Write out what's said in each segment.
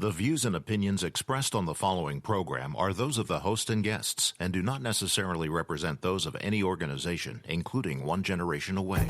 The views and opinions expressed on the following program are those of the host and guests and do not necessarily represent those of any organization, including One Generation Away.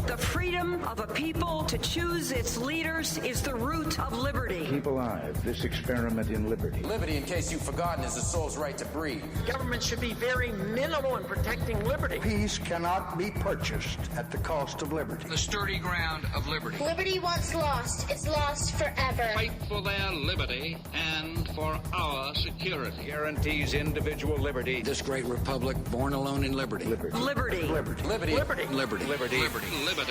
The freedom of a people to choose its leaders is the root of liberty. Keep alive this experiment in liberty. Liberty, in case you've forgotten, is the soul's right to breathe. Government should be very minimal in protecting liberty. Peace cannot be purchased at the cost of liberty. The sturdy ground of liberty. Liberty once lost is lost forever. Fight for their liberty and for our security. Guarantees individual liberty. This great republic, born alone in liberty. Liberty. Liberty. Liberty. Liberty. Liberty. Liberty.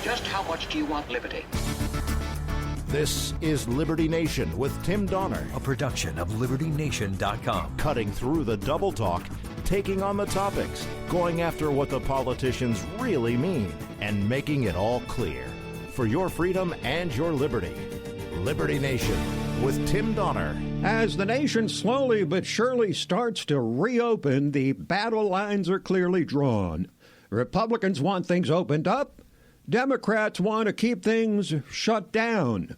Just how much do you want liberty? This is Liberty Nation with Tim Donner, a production of LibertyNation.com. Cutting through the double talk, taking on the topics, going after what the politicians really mean, and making it all clear. For your freedom and your liberty. Liberty Nation with Tim Donner. As the nation slowly but surely starts to reopen, the battle lines are clearly drawn. Republicans want things opened up. Democrats want to keep things shut down.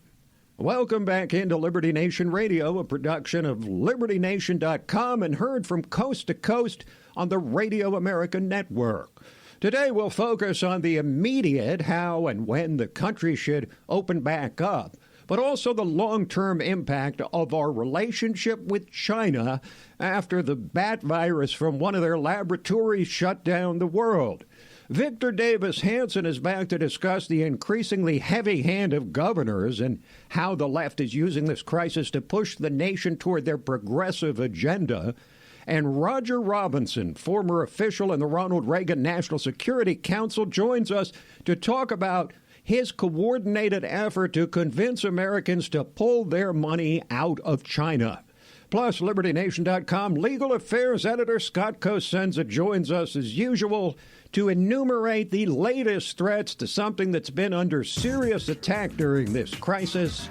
Welcome back into Liberty Nation Radio, a production of LibertyNation.com and heard from coast to coast on the Radio America Network. Today we'll focus on the immediate how and when the country should open back up, but also the long-term impact of our relationship with China after the bat virus from one of their laboratories shut down the world. Victor Davis Hanson is back to discuss the increasingly heavy hand of governors and how the left is using this crisis to push the nation toward their progressive agenda. And Roger Robinson, former official in the Ronald Reagan National Security Council, joins us to talk about his coordinated effort to convince Americans to pull their money out of China. Plus, LibertyNation.com legal affairs editor Scott Cosenza joins us as usual to enumerate the latest threats to something that's been under serious attack during this crisis,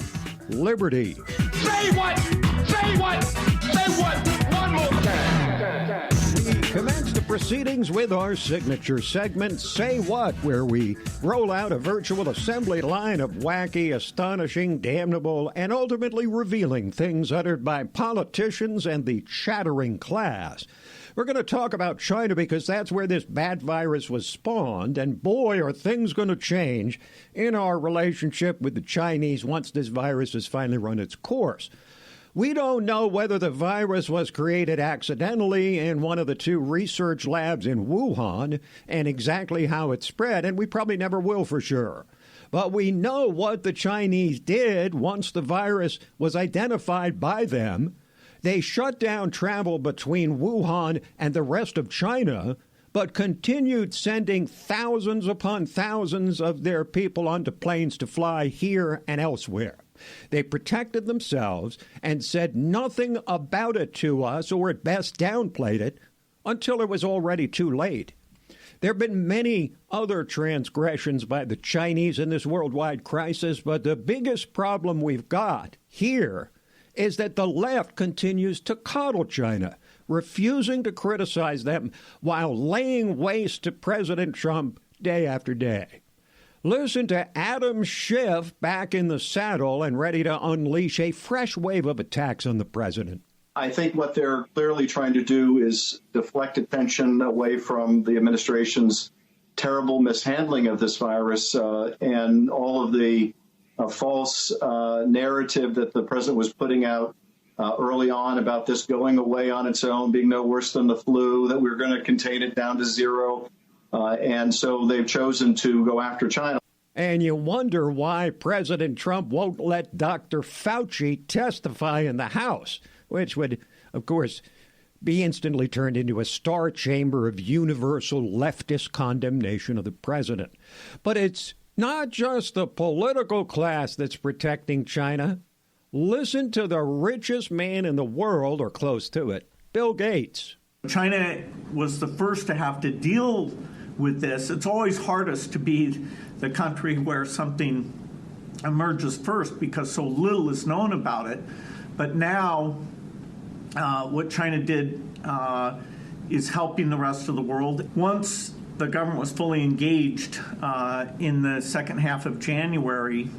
liberty. Say what? Say what? Say what? One more time. We commence the proceedings with our signature segment, Say What, where we roll out a virtual assembly line of wacky, astonishing, damnable, and ultimately revealing things uttered by politicians and the chattering class. We're going to talk about China because that's where this bat virus was spawned, and boy, are things going to change in our relationship with the Chinese once this virus has finally run its course. We don't know whether the virus was created accidentally in one of the two research labs in Wuhan and exactly how it spread, and we probably never will for sure. But we know what the Chinese did once the virus was identified by them. They shut down travel between Wuhan and the rest of China, but continued sending thousands upon thousands of their people onto planes to fly here and elsewhere. They protected themselves and said nothing about it to us, or at best downplayed it, until it was already too late. There have been many other transgressions by the Chinese in this worldwide crisis, but the biggest problem we've got here is that the left continues to coddle China, refusing to criticize them while laying waste to President Trump day after day. Listen to Adam Schiff back in the saddle and ready to unleash a fresh wave of attacks on the president. I think what they're clearly trying to do is deflect attention away from the administration's terrible mishandling of this virus and all of the false narrative that the president was putting out early on about this going away on its own, being no worse than the flu, that we were going to contain it down to zero. And so they've chosen to go after China. And you wonder why President Trump won't let Dr. Fauci testify in the House, which would, of course, be instantly turned into a star chamber of universal leftist condemnation of the president. But it's not just the political class that's protecting China. Listen to the richest man in the world, or close to it, Bill Gates. China was the first to have to deal with this. It's always hardest to be the country where something emerges first because so little is known about it. But now what China did is helping the rest of the world. Once the government was fully engaged in the second half of January,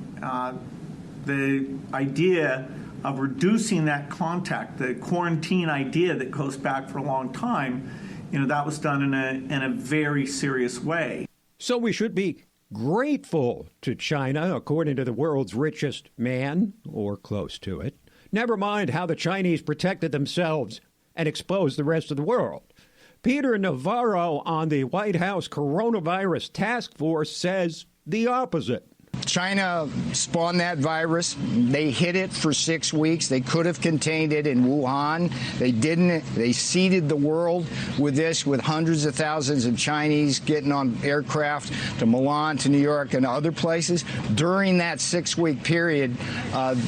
the idea of reducing that contact, the quarantine idea that goes back for a long time, that was done in a very serious way. So we should be grateful to China, according to the world's richest man, or close to it. Never mind how the Chinese protected themselves and exposed the rest of the world. Peter Navarro on the White House Coronavirus Task Force says the opposite. China spawned that virus. They hid it for 6 weeks. They could have contained it in Wuhan. They didn't. They seeded the world with this, with hundreds of thousands of Chinese getting on aircraft to Milan, to New York, and other places. During that 6-week period,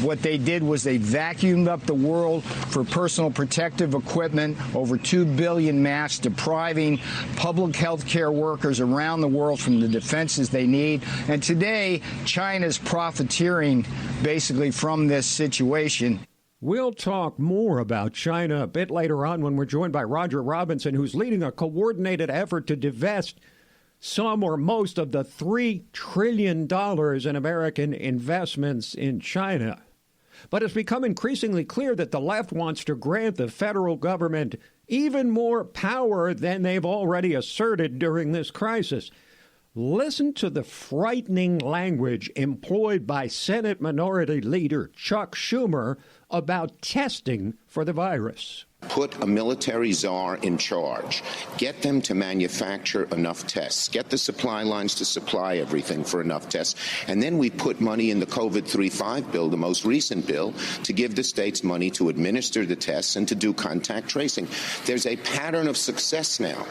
what they did was they vacuumed up the world for personal protective equipment, over 2 billion masks, depriving public health care workers around the world from the defenses they need. And today, China's profiteering basically from this situation. We'll talk more about China a bit later on when we're joined by Roger Robinson, who's leading a coordinated effort to divest some or most of the $3 trillion in American investments in China. But it's become increasingly clear that the left wants to grant the federal government even more power than they've already asserted during this crisis. Listen to the frightening language employed by Senate Minority Leader Chuck Schumer about testing for the virus. Put a military czar in charge. Get them to manufacture enough tests. Get the supply lines to supply everything for enough tests. And then we put money in the COVID 3.5 bill, the most recent bill, to give the states money to administer the tests and to do contact tracing. There's a pattern of success now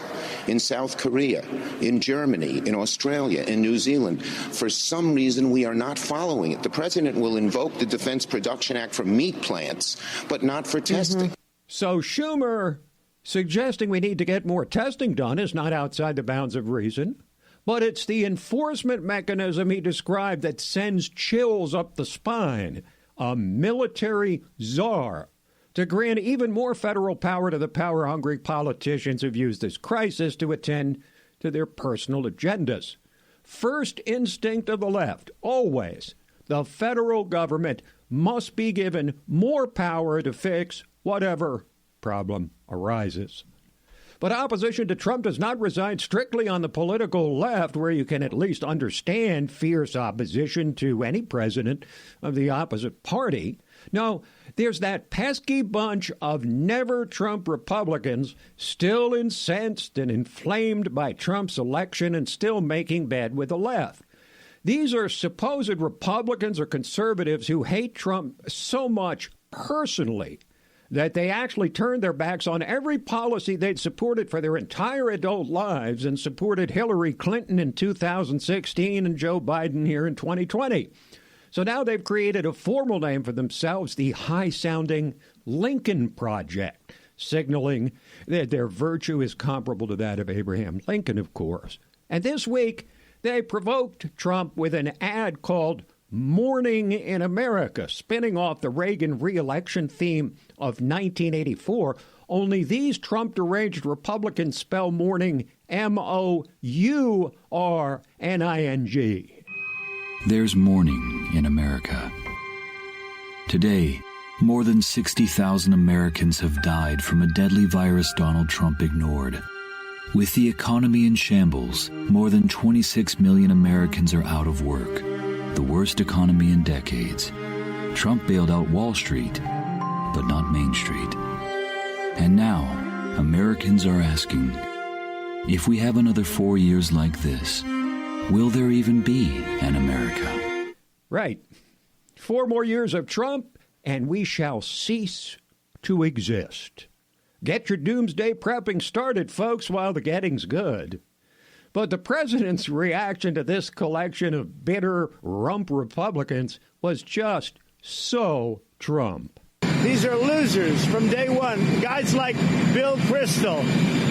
in South Korea, in Germany, in Australia, in New Zealand. For some reason, we are not following it. The president will invoke the Defense Production Act for meat plants, but not for testing. So Schumer suggesting we need to get more testing done is not outside the bounds of reason, but it's the enforcement mechanism he described that sends chills up the spine, a military czar, to grant even more federal power to the power-hungry politicians who've used this crisis to attend to their personal agendas. First instinct of the left, always, the federal government must be given more power to fix whatever problem arises. But opposition to Trump does not reside strictly on the political left, where you can at least understand fierce opposition to any president of the opposite party. No, there's that pesky bunch of never-Trump Republicans still incensed and inflamed by Trump's election and still making bed with the left. These are supposed Republicans or conservatives who hate Trump so much personally that they actually turned their backs on every policy they'd supported for their entire adult lives and supported Hillary Clinton in 2016 and Joe Biden here in 2020. So now they've created a formal name for themselves, the high-sounding Lincoln Project, signaling that their virtue is comparable to that of Abraham Lincoln, of course. And this week, they provoked Trump with an ad called Morning in America, spinning off the Reagan re-election theme of 1984. Only these Trump-deranged Republicans spell morning M-O-U-R-N-I-N-G. There's morning in America. Today, more than 60,000 Americans have died from a deadly virus Donald Trump ignored. With the economy in shambles, more than 26 million Americans are out of work. The worst economy in decades. Trump bailed out Wall Street, but not Main Street. And now, Americans are asking, if we have another 4 years like this, will there even be an America? Right. 4 more years of Trump, and we shall cease to exist. Get your doomsday prepping started, folks, while the getting's good. But the president's reaction to this collection of bitter rump Republicans was just so Trump. These are losers from day one. Guys like Bill Kristol.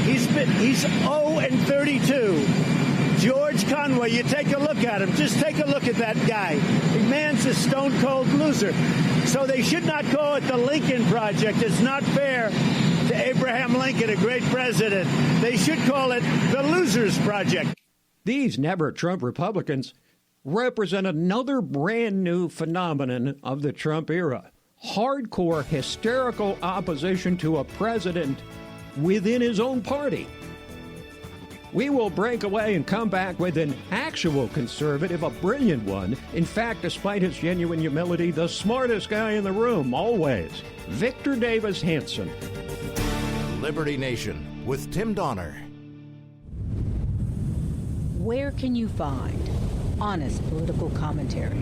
He's 0-32. George Conway, you take a look at him. Just take a look at that guy. The man's a stone-cold loser. So they should not call it the Lincoln Project. It's not fair to Abraham Lincoln, a great president. They should call it the Losers Project. These never-Trump Republicans represent another brand new phenomenon of the Trump era. hardcore, hysterical opposition to a president within his own party. We will break away and come back with an actual conservative, a brilliant one. In fact, despite his genuine humility, the smartest guy in the room, always. Victor Davis Hanson. Liberty Nation with Tim Donner. Where can you find honest political commentary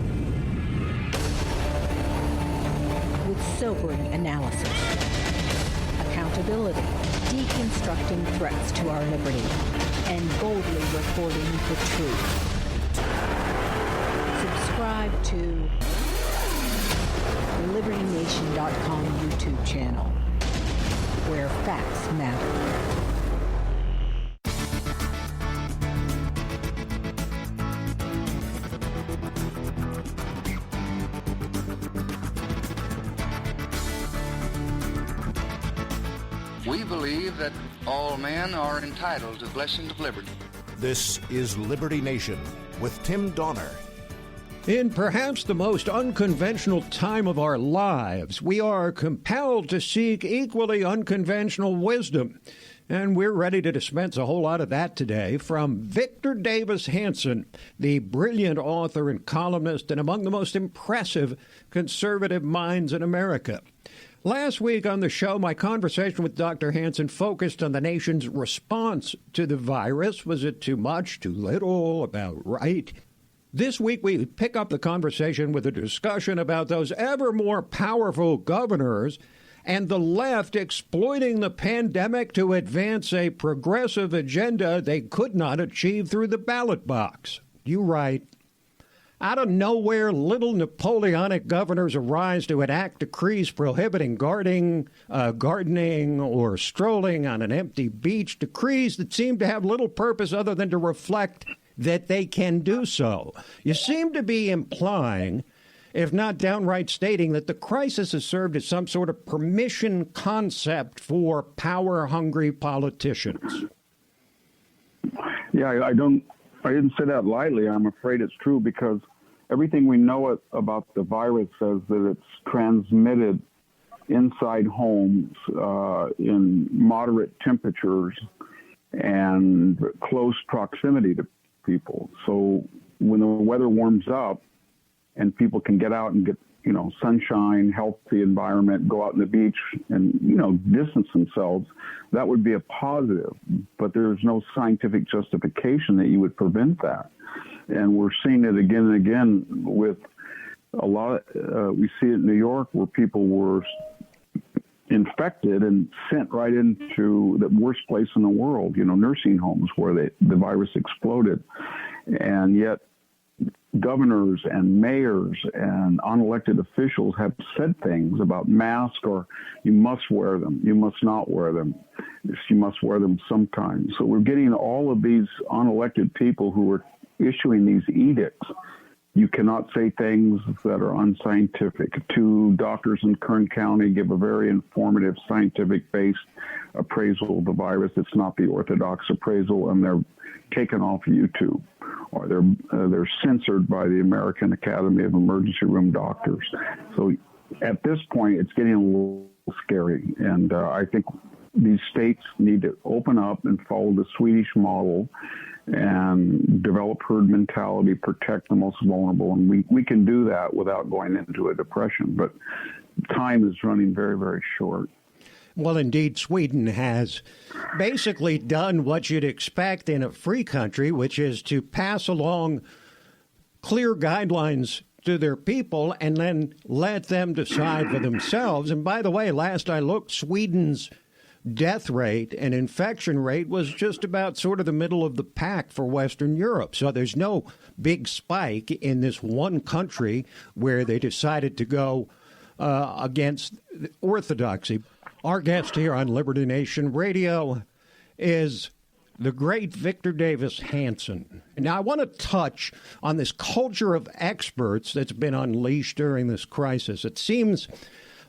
with sobering analysis, accountability, deconstructing threats to our liberty, and boldly reporting the truth? Subscribe to the LibertyNation.com YouTube channel, where facts matter. We believe that all men are entitled to the blessings of liberty. This is Liberty Nation with Tim Donner. In perhaps the most unconventional time of our lives, we are compelled to seek equally unconventional wisdom. And we're ready to dispense a whole lot of that today from Victor Davis Hanson, the brilliant author and columnist and among the most impressive conservative minds in America. Last week on the show, my conversation with Dr. Hanson focused on the nation's response to the virus. Was it too much, too little, about right? This week, we pick up the conversation with a discussion about those ever more powerful governors and the left exploiting the pandemic to advance a progressive agenda they could not achieve through the ballot box. You right. Out of nowhere, little Napoleonic governors arise to enact decrees prohibiting gardening or strolling on an empty beach, decrees that seem to have little purpose other than to reflect that they can do so. You seem to be implying, if not downright stating, that the crisis has served as some sort of permission concept for power-hungry politicians. Yeah, I didn't say that lightly. I'm afraid it's true because everything we know about the virus says that it's transmitted inside homes in moderate temperatures and close proximity to people. So when the weather warms up and people can get out and get, sunshine, healthy environment, go out on the beach and, distance themselves, that would be a positive. But there's no scientific justification that you would prevent that. And we're seeing it again and again with a lot of, we see it in New York where people were infected and sent right into the worst place in the world, nursing homes where the virus exploded. And yet governors and mayors and unelected officials have said things about masks or you must wear them, you must not wear them, you must wear them sometimes. So we're getting all of these unelected people who are issuing these edicts. You cannot say things that are unscientific. Two doctors in Kern County give a very informative, scientific-based appraisal of the virus. It's not the orthodox appraisal, and they're taken off YouTube, or they're censored by the American Academy of Emergency Room Doctors. So at this point, it's getting a little scary, and I think these states need to open up and follow the Swedish model and develop herd mentality, protect the most vulnerable. And we can do that without going into a depression. But time is running very, very short. Well, indeed, Sweden has basically done what you'd expect in a free country, which is to pass along clear guidelines to their people and then let them decide for themselves. And by the way, last I looked, Sweden's death rate and infection rate was just about sort of the middle of the pack for Western Europe. So there's no big spike in this one country where they decided to go against orthodoxy. Our guest here on Liberty Nation Radio is the great Victor Davis Hanson. Now, I want to touch on this culture of experts that's been unleashed during this crisis. It seems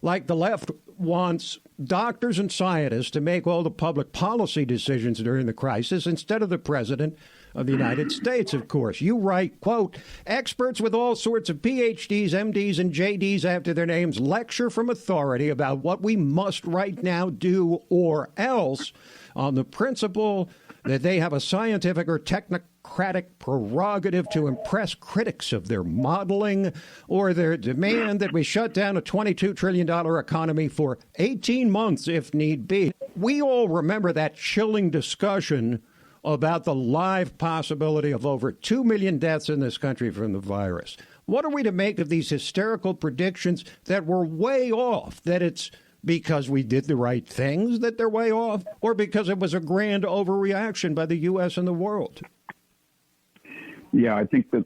like the left wants doctors and scientists to make all the public policy decisions during the crisis instead of the president, of the United States, of course. You write, quote, experts with all sorts of PhDs, MDs, and JDs after their names lecture from authority about what we must right now do or else on the principle that they have a scientific or technocratic prerogative to impress critics of their modeling or their demand that we shut down a $22 trillion economy for 18 months if need be. We all remember that chilling discussion about the live possibility of over 2 million deaths in this country from the virus. What are we to make of these hysterical predictions that were way off, that it's because we did the right things that they're way off, or because it was a grand overreaction by the U.S. and the world? Yeah, I think that,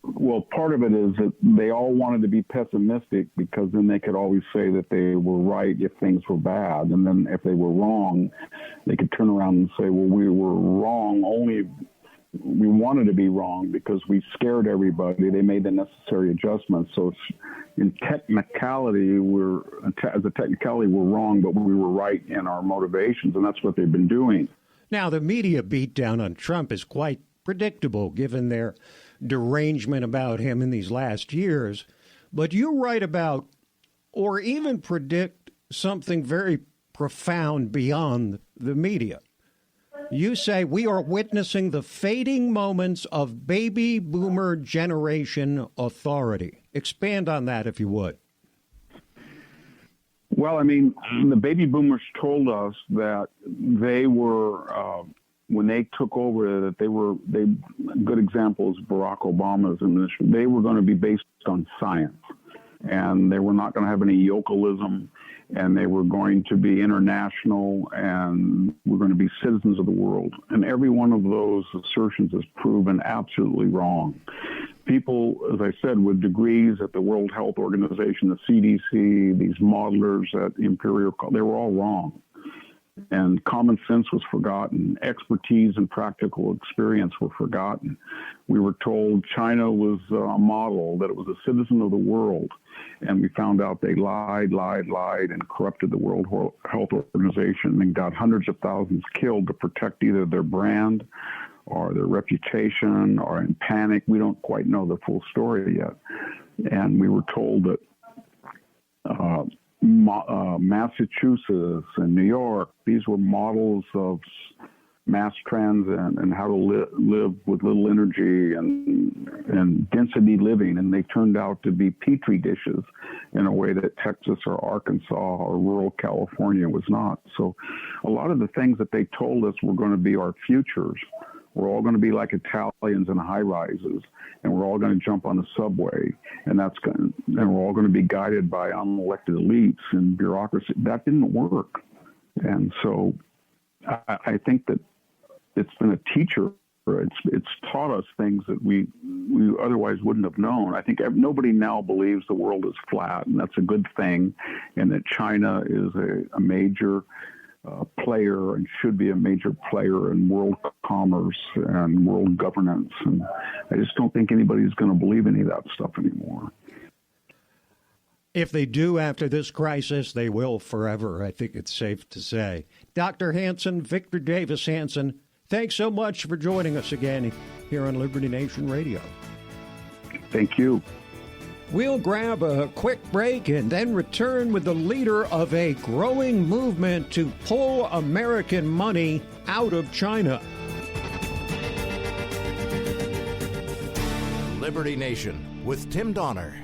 well, part of it is that they all wanted to be pessimistic because then they could always say that they were right if things were bad. And then if they were wrong, they could turn around and say, well, we were wrong only. We wanted to be wrong because we scared everybody. They made the necessary adjustments. So in technicality, we're wrong, but we were right in our motivations, and that's what they've been doing. Now, the media beatdown on Trump is quite predictable given their derangement about him in these last years. But you write about, or even predict, something very profound beyond the media. You say we are witnessing the fading moments of baby boomer generation authority. Expand on that, if you would. Well, I mean, the baby boomers told us that they were, when they took over, that good example is Barack Obama's administration. They were going to be based on science, and they were not going to have any yokalism, and they were going to be international, and we're going to be citizens of the world. And every one of those assertions is proven absolutely wrong. People, as I said, with degrees at the World Health Organization, the CDC, these modelers at Imperial, they were all wrong. And common sense was forgotten. Expertise and practical experience were forgotten. We were told China was a model, that it was a citizen of the world. And we found out they lied, and corrupted the World Health Organization and got hundreds of thousands killed to protect either their brand or their reputation, or in panic. We don't quite know the full story yet. And we were told that Massachusetts and New York, these were models of mass transit and how to live with little energy and density living, and they turned out to be petri dishes in a way that Texas or Arkansas or rural California was not. So a lot of the things that they told us were going to be our futures, we're all going to be like Italians in high-rises, and we're all going to jump on the subway, and we're all going to be guided by unelected elites and bureaucracy. That didn't work. And so I think that it's been a teacher. It's taught us things that we otherwise wouldn't have known. I think nobody now believes the world is flat, and that's a good thing, and that China is a major player and should be a major player in world commerce and world governance. And I just don't think anybody's going to believe any of that stuff anymore. If they do after this crisis, they will forever, I think it's safe to say. Dr. Hanson, Victor Davis Hanson, thanks so much for joining us again here on Liberty Nation Radio. Thank you. We'll grab a quick break and then return with the leader of a growing movement to pull American money out of China. Liberty Nation with Tim Donner.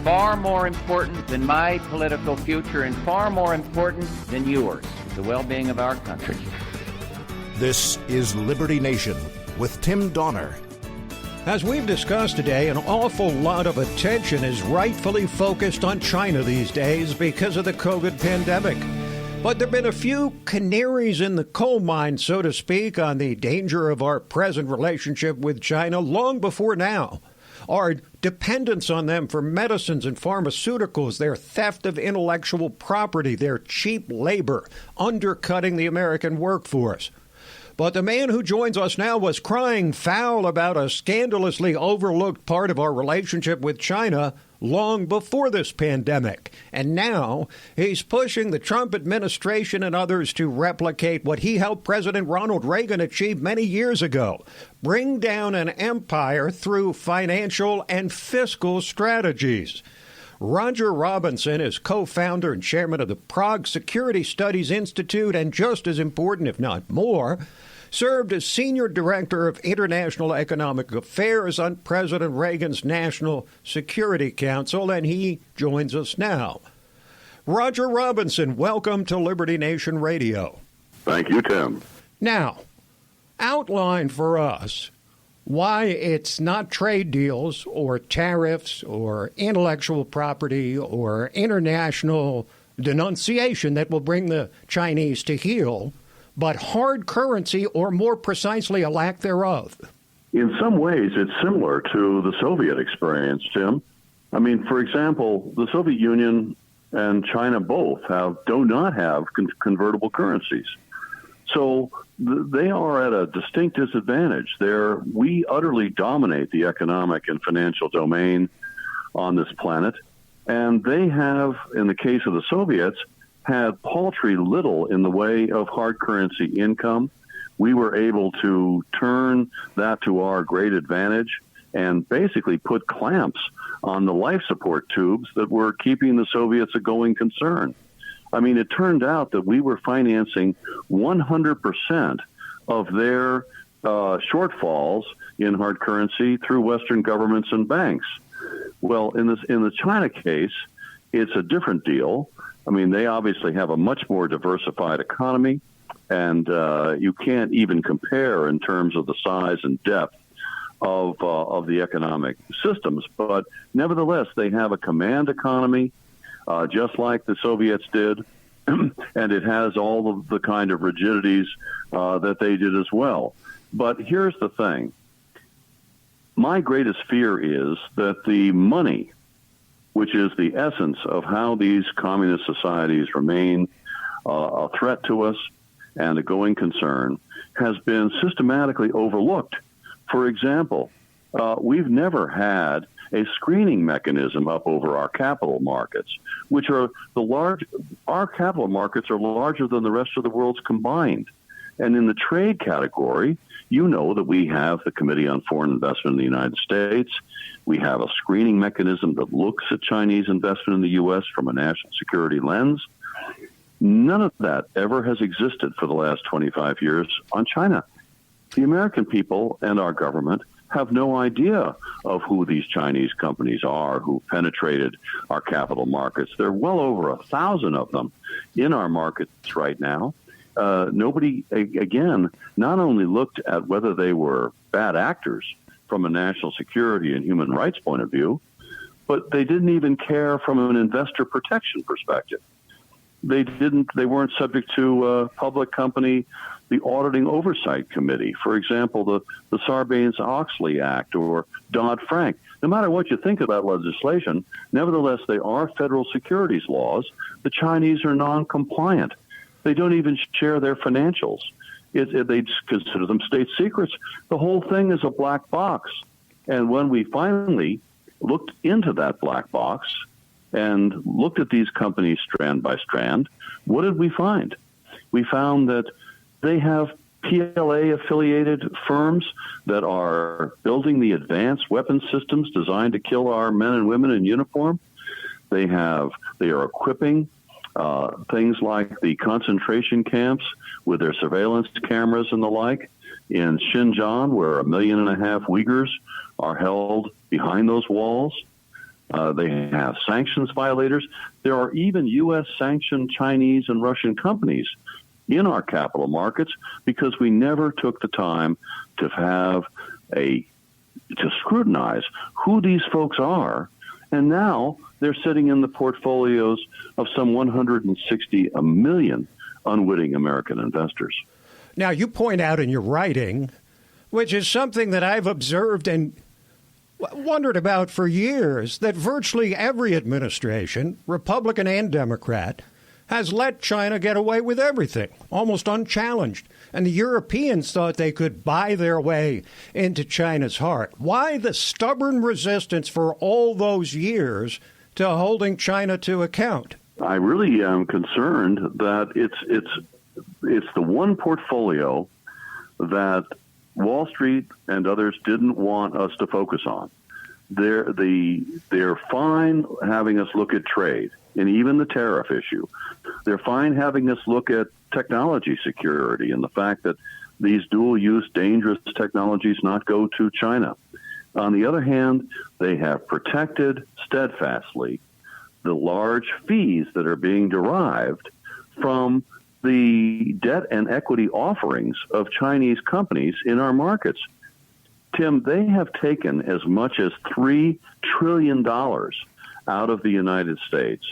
Far more important than my political future and far more important than yours, the well-being of our country. This is Liberty Nation with Tim Donner. As we've discussed today, an awful lot of attention is rightfully focused on China these days because of the COVID pandemic. But there have been a few canaries in the coal mine, so to speak, on the danger of our present relationship with China long before now. Our dependence on them for medicines and pharmaceuticals, their theft of intellectual property, their cheap labor, undercutting the American workforce. But the man who joins us now was crying foul about a scandalously overlooked part of our relationship with China long before this pandemic. And now he's pushing the Trump administration and others to replicate what he helped President Ronald Reagan achieve many years ago: bring down an empire through financial and fiscal strategies. Roger Robinson is co-founder and chairman of the Prague Security Studies Institute, and just as important, if not more, served as senior director of international economic affairs on President Reagan's National Security Council, and he joins us now. Roger Robinson, welcome to Liberty Nation Radio. Thank you, Tim. Now, outline for us why it's not trade deals or tariffs or intellectual property or international denunciation that will bring the Chinese to heel, but hard currency, or more precisely, a lack thereof. In some ways, it's similar to the Soviet experience, Tim. I mean, for example, the Soviet Union and China both do not have convertible currencies. So they are at a distinct disadvantage. We utterly dominate the economic and financial domain on this planet, and they have, in the case of the Soviets, had paltry little in the way of hard currency income. We were able to turn that to our great advantage and basically put clamps on the life support tubes that were keeping the Soviets a going concern. I mean, it turned out that we were financing 100% of their shortfalls in hard currency through Western governments and banks. Well, in the China case, it's a different deal. I mean, they obviously have a much more diversified economy, and you can't even compare in terms of the size and depth of the economic systems. But nevertheless, they have a command economy, just like the Soviets did, and it has all of the kind of rigidities that they did as well. But here's the thing. My greatest fear is that the money, which is the essence of how these communist societies remain a threat to us and a going concern, has been systematically overlooked. For example, we've never had a screening mechanism up over our capital markets, which are our capital markets are larger than the rest of the world's combined. And in the trade category, you know that we have the Committee on Foreign Investment in the United States. We have a screening mechanism that looks at Chinese investment in the U.S. from a national security lens. None of that ever has existed for the last 25 years on China. The American people and our government have no idea of who these Chinese companies are who penetrated our capital markets. There are well over 1,000 of them in our markets right now. Nobody, again, not only looked at whether they were bad actors from a national security and human rights point of view, but they didn't even care from an investor protection perspective. They weren't subject to public company, the Auditing Oversight Committee, for example, the Sarbanes-Oxley Act or Dodd-Frank. No matter what you think about legislation, nevertheless, they are federal securities laws. The Chinese are non-compliant. They don't even share their financials. They consider them state secrets. The whole thing is a black box. And when we finally looked into that black box and looked at these companies strand by strand, what did we find? We found that they have PLA-affiliated firms that are building the advanced weapons systems designed to kill our men and women in uniform. They are equipping things like the concentration camps with their surveillance cameras and the like in Xinjiang, where 1.5 million Uyghurs are held behind those walls. They have sanctions violators. There are even U.S.-sanctioned Chinese and Russian companies in our capital markets because we never took the time to scrutinize who these folks are. And now they're sitting in the portfolios of some 160 million unwitting American investors. Now, you point out in your writing, which is something that I've observed and wondered about for years, that virtually every administration, Republican and Democrat, has let China get away with everything, almost unchallenged. And the Europeans thought they could buy their way into China's heart. Why the stubborn resistance for all those years to holding China to account? I really am concerned that it's the one portfolio that Wall Street and others didn't want us to focus on. They're fine having us look at trade and even the tariff issue. They're fine having us look at technology security and the fact that these dual-use dangerous technologies not go to China. On the other hand, they have protected steadfastly the large fees that are being derived from the debt and equity offerings of Chinese companies in our markets. Tim, they have taken as much as $3 trillion out of the United States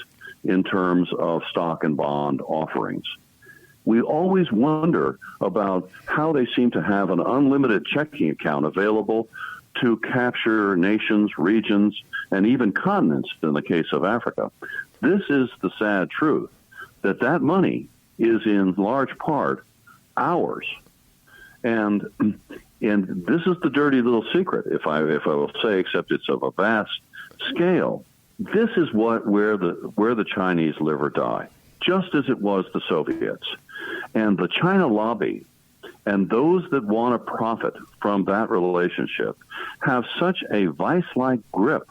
in terms of stock and bond offerings. We always wonder about how they seem to have an unlimited checking account available to capture nations, regions, and even continents in the case of Africa. This is the sad truth, that money is in large part ours. And this is the dirty little secret, if I will say, except it's of a vast scale. This is where the Chinese live or die, just as it was the Soviets. And the China lobby and those that want to profit from that relationship have such a vice-like grip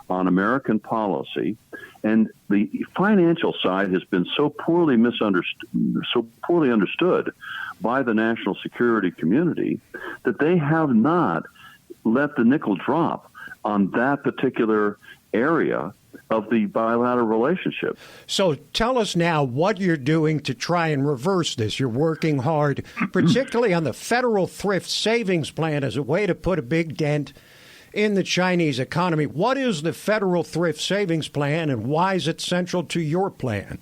on American policy, and the financial side has been so poorly understood by the national security community that they have not let the nickel drop on that particular area of the bilateral relationship. So tell us now what you're doing to try and reverse this. You're working hard, particularly on the federal thrift savings plan as a way to put a big dent in the Chinese economy. What is the federal thrift savings plan, and why is it central to your plan?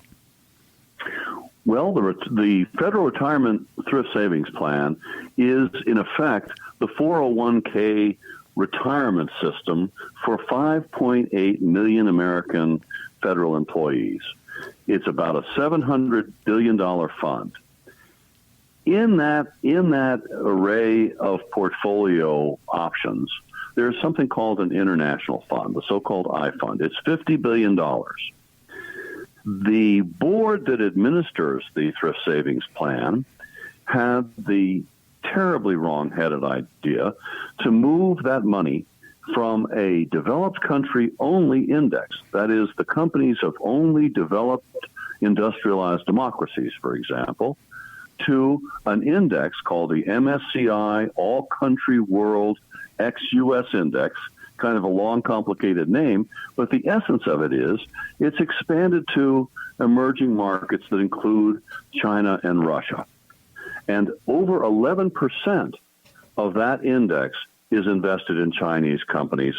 Well, the Federal Retirement Thrift Savings Plan is, in effect, the 401k retirement system for 5.8 million American federal employees. It's about a $700 billion fund. In that array of portfolio options, there's something called an international fund, the so-called I fund. It's $50 billion. The board that administers the thrift savings plan had the terribly wrong-headed idea to move that money from a developed country only index, that is, the companies of only developed industrialized democracies, for example, to an index called the MSCI All Country World ex-US Index, kind of a long, complicated name, but the essence of it is it's expanded to emerging markets that include China and Russia. And over 11% of that index is invested in Chinese companies,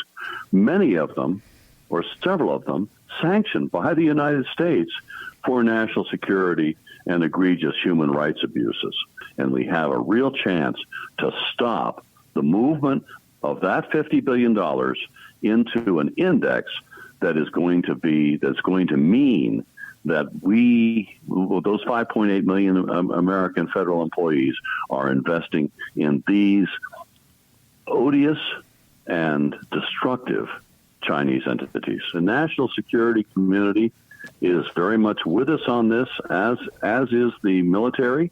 many of them, or several of them, sanctioned by the United States for national security and egregious human rights abuses. And we have a real chance to stop the movement of that $50 billion into an index that is going to mean that those 5.8 million American federal employees are investing in these odious and destructive Chinese entities. The national security community is very much with us on this, as is the military,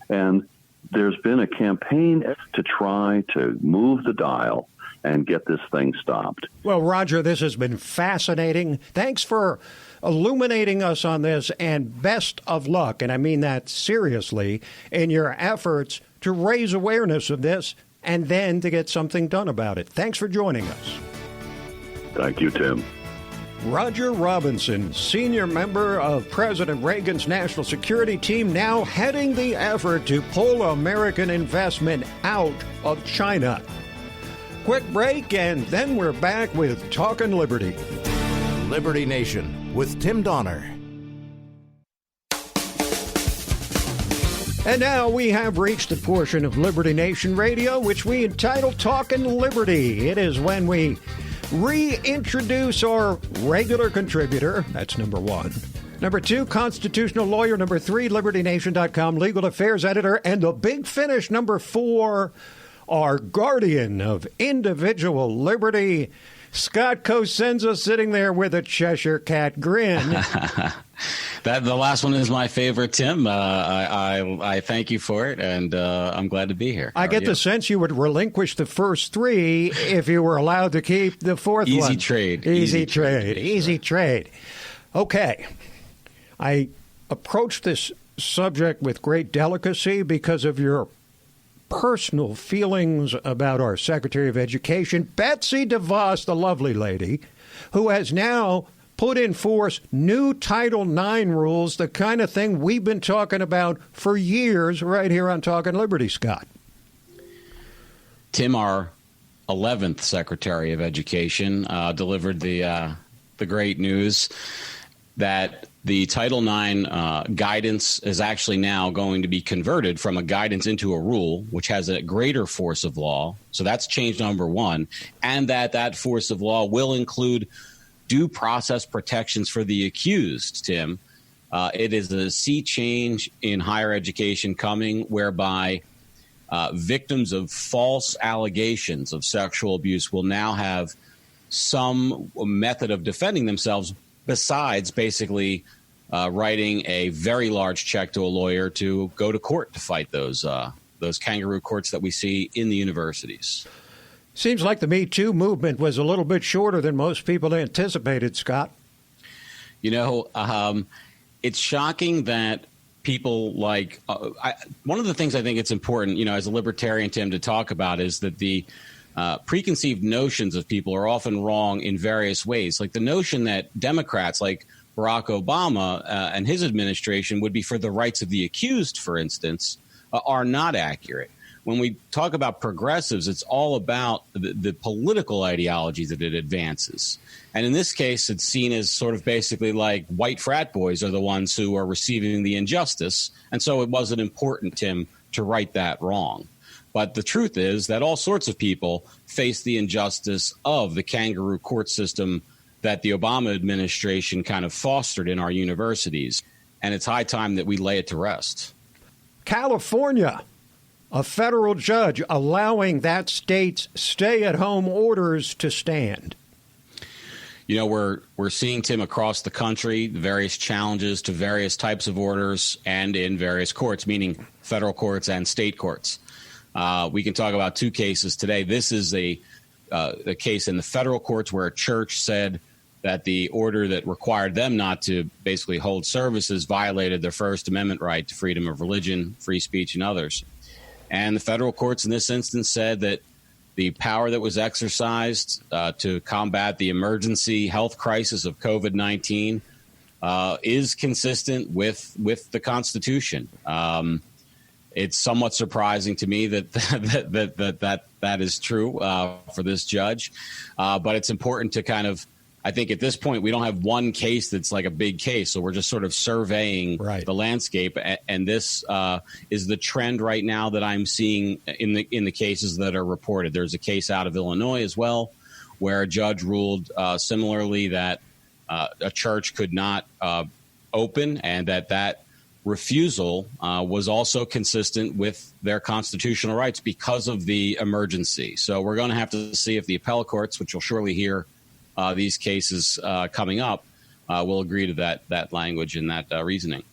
and there's been a campaign to try to move the dial and get this thing stopped. Well, Roger, this has been fascinating. Thanks for illuminating us on this, and best of luck, and I mean that seriously, in your efforts to raise awareness of this and then to get something done about it. Thanks for joining us. Thank you, Tim. Roger Robinson, senior member of President Reagan's national security team, now heading the effort to pull American investment out of China. Quick break, and then we're back with Talkin' Liberty. Liberty Nation with Tim Donner. And now we have reached the portion of Liberty Nation Radio which we entitle Talkin' Liberty. It is when we reintroduce our regular contributor, that's number one, Number 2, constitutional lawyer. Number 3, LibertyNation.com legal affairs editor. And the big finish, number 4, our guardian of individual liberty, Scott Cosenza, sitting there with a Cheshire Cat grin. The last one is my favorite, Tim. I thank you for it, and I'm glad to be here. I get the sense you would relinquish the first 3 if you were allowed to keep the fourth one. Easy trade. Easy trade. Okay. I approach this subject with great delicacy because of your personal feelings about our Secretary of Education, Betsy DeVos, the lovely lady, who has now put in force new Title IX rules, the kind of thing we've been talking about for years right here on Talking Liberty, Scott. Tim, our 11th Secretary of Education, delivered the great news that the Title IX guidance is actually now going to be converted from a guidance into a rule, which has a greater force of law. So that's change number 1. And that force of law will include due process protections for the accused, Tim. It is a sea change in higher education coming, whereby victims of false allegations of sexual abuse will now have some method of defending themselves besides basically writing a very large check to a lawyer to go to court to fight those kangaroo courts that we see in the universities. Seems like the Me Too movement was a little bit shorter than most people anticipated, Scott. It's shocking that people like one of the things I think it's important, as a libertarian, Tim, to talk about is that the preconceived notions of people are often wrong in various ways. Like the notion that Democrats like Barack Obama and his administration would be for the rights of the accused, for instance, are not accurate. When we talk about progressives, it's all about the political ideology that it advances. And in this case, it's seen as sort of basically like white frat boys are the ones who are receiving the injustice. And so it wasn't important, Tim, to right that wrong. But the truth is that all sorts of people face the injustice of the kangaroo court system that the Obama administration kind of fostered in our universities. And it's high time that we lay it to rest. California, a federal judge allowing that state's stay-at-home orders to stand. We're seeing, Tim, across the country, various challenges to various types of orders and in various courts, meaning federal courts and state courts. We can talk about 2 cases today. This is a case in the federal courts where a church said that the order that required them not to basically hold services violated their First Amendment right to freedom of religion, free speech, and others. And the federal courts in this instance said that the power that was exercised to combat the emergency health crisis of COVID-19 is consistent with the Constitution. It's somewhat surprising to me that is true for this judge, but it's important to kind of, I think at this point we don't have one case that's like a big case, so we're just sort of surveying the landscape, and this is the trend right now that I'm seeing in the cases that are reported. There's a case out of Illinois as well, where a judge ruled similarly that a church could not open, and that refusal was also consistent with their constitutional rights because of the emergency. So we're going to have to see if the appellate courts, which you'll surely hear these cases coming up, will agree to that language and that reasoning.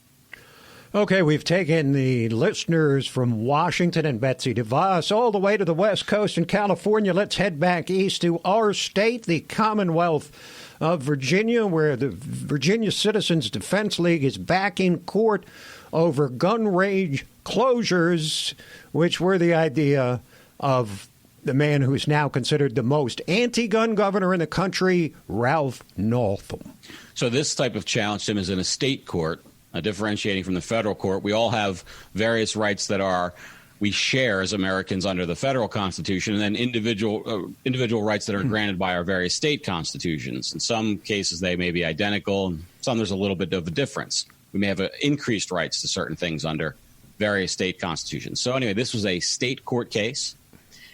Okay, we've taken the listeners from Washington and Betsy DeVos all the way to the West Coast in California. Let's head back east to our state, the Commonwealth of Virginia, where the Virginia Citizens Defense League is back in court over gun range closures, which were the idea of the man who is now considered the most anti-gun governor in the country, Ralph Northam. So this type of challenge, Tim, is in a state court, differentiating from the federal court. We all have various rights that we share as Americans under the federal Constitution, and then individual rights that are granted by our various state constitutions. In some cases, they may be identical. In some, there's a little bit of a difference. We may have increased rights to certain things under various state constitutions. So anyway, this was a state court case.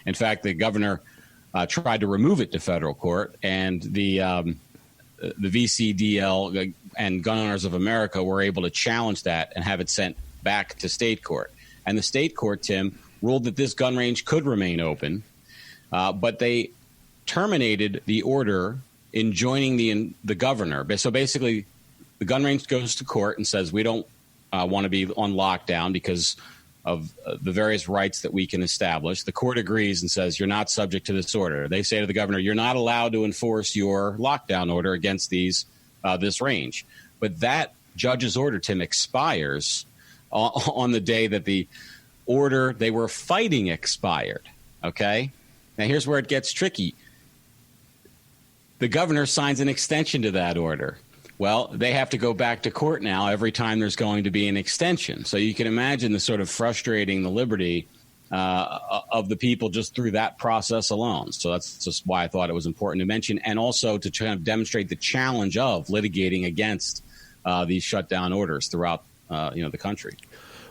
In fact, the governor tried to remove it to federal court, and the the VCDL and Gun Owners of America were able to challenge that and have it sent back to state court. And the state court, Tim, ruled that this gun range could remain open, but they terminated the order enjoining the governor. So basically, the gun range goes to court and says, we don't want to be on lockdown because of the various rights that we can establish. The court agrees and says, you're not subject to this order. They say to the governor, you're not allowed to enforce your lockdown order against this range. But that judge's order, Tim, expires on the day that the order they were fighting expired. Okay? Now, here's where it gets tricky. The governor signs an extension to that order. Well, they have to go back to court now every time there's going to be an extension. So you can imagine the sort of frustrating the liberty of the people just through that process alone. So that's just why I thought it was important to mention, and also to try to demonstrate the challenge of litigating against these shutdown orders throughout the country.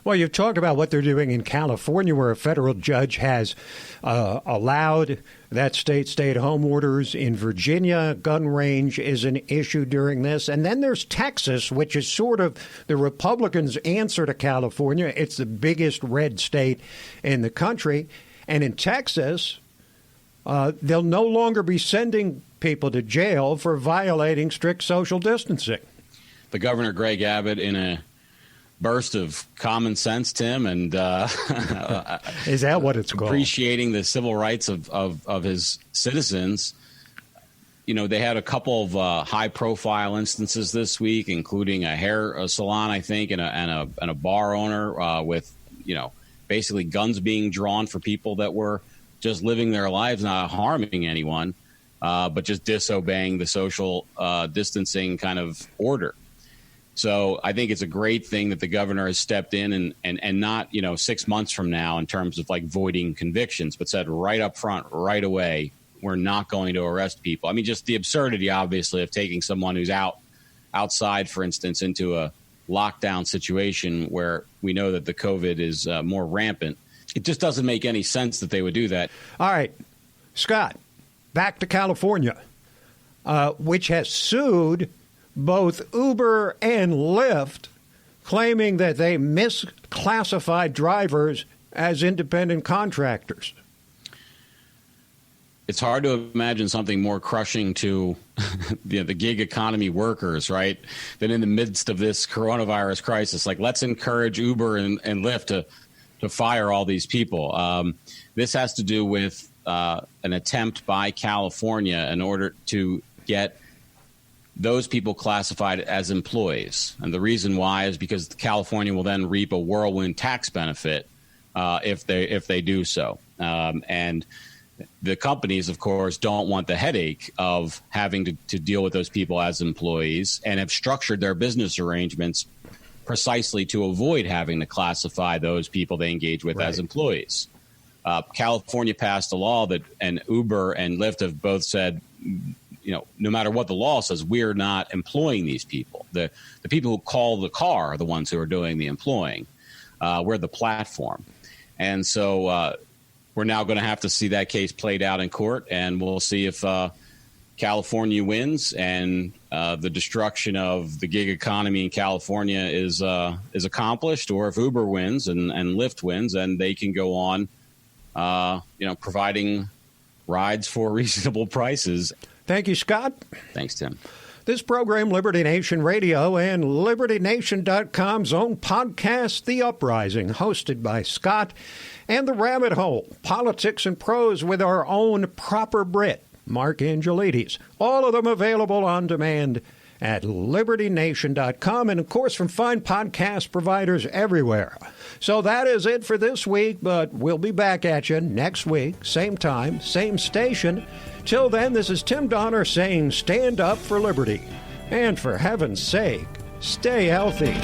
Well, you've talked about what they're doing in California, where a federal judge has allowed that state stay-at-home orders. In Virginia, gun range is an issue during this. And then there's Texas, which is sort of the Republicans' answer to California. It's the biggest red state in the country. And in Texas, they'll no longer be sending people to jail for violating strict social distancing. The Governor, Greg Abbott, in a burst of common sense, Tim, and is that what it's called? Appreciating the civil rights of his citizens. You know, they had a couple of high-profile instances this week, including a hair salon, I think, and a bar owner with, basically guns being drawn for people that were just living their lives, not harming anyone, but just disobeying the social distancing kind of order. So I think it's a great thing that the governor has stepped in and not, 6 months from now in terms of like voiding convictions, but said right up front, right away, we're not going to arrest people. I mean, just the absurdity, obviously, of taking someone who's outside, for instance, into a lockdown situation where we know that the COVID is more rampant. It just doesn't make any sense that they would do that. All right, Scott, back to California, which has sued both Uber and Lyft, claiming that they misclassified drivers as independent contractors. It's hard to imagine something more crushing to the gig economy workers, right, than in the midst of this coronavirus crisis. Like, let's encourage Uber and Lyft to fire all these people. This has to do with an attempt by California in order to get those people classified as employees. And the reason why is because California will then reap a whirlwind tax benefit if they do so. And the companies, of course, don't want the headache of having to deal with those people as employees and have structured their business arrangements precisely to avoid having to classify those people they engage with as employees. California passed a law that, and Uber and Lyft have both said, no matter what the law says, we're not employing these people. The people who call the car are the ones who are doing the employing. We're the platform. And so we're now going to have to see that case played out in court, and we'll see if California wins and the destruction of the gig economy in California is accomplished, or if Uber wins and Lyft wins, and they can go on, providing rides for reasonable prices. Thank you, Scott. Thanks, Tim. This program, Liberty Nation Radio and LibertyNation.com's own podcast, The Uprising, hosted by Scott, and The Rabbit Hole, Politics and Prose with our own proper Brit, Mark Angelides. All of them available on demand at LibertyNation.com and, of course, from fine podcast providers everywhere. So that is it for this week, but we'll be back at you next week, same time, same station. Till then, this is Tim Donner saying stand up for liberty. And for heaven's sake, stay healthy.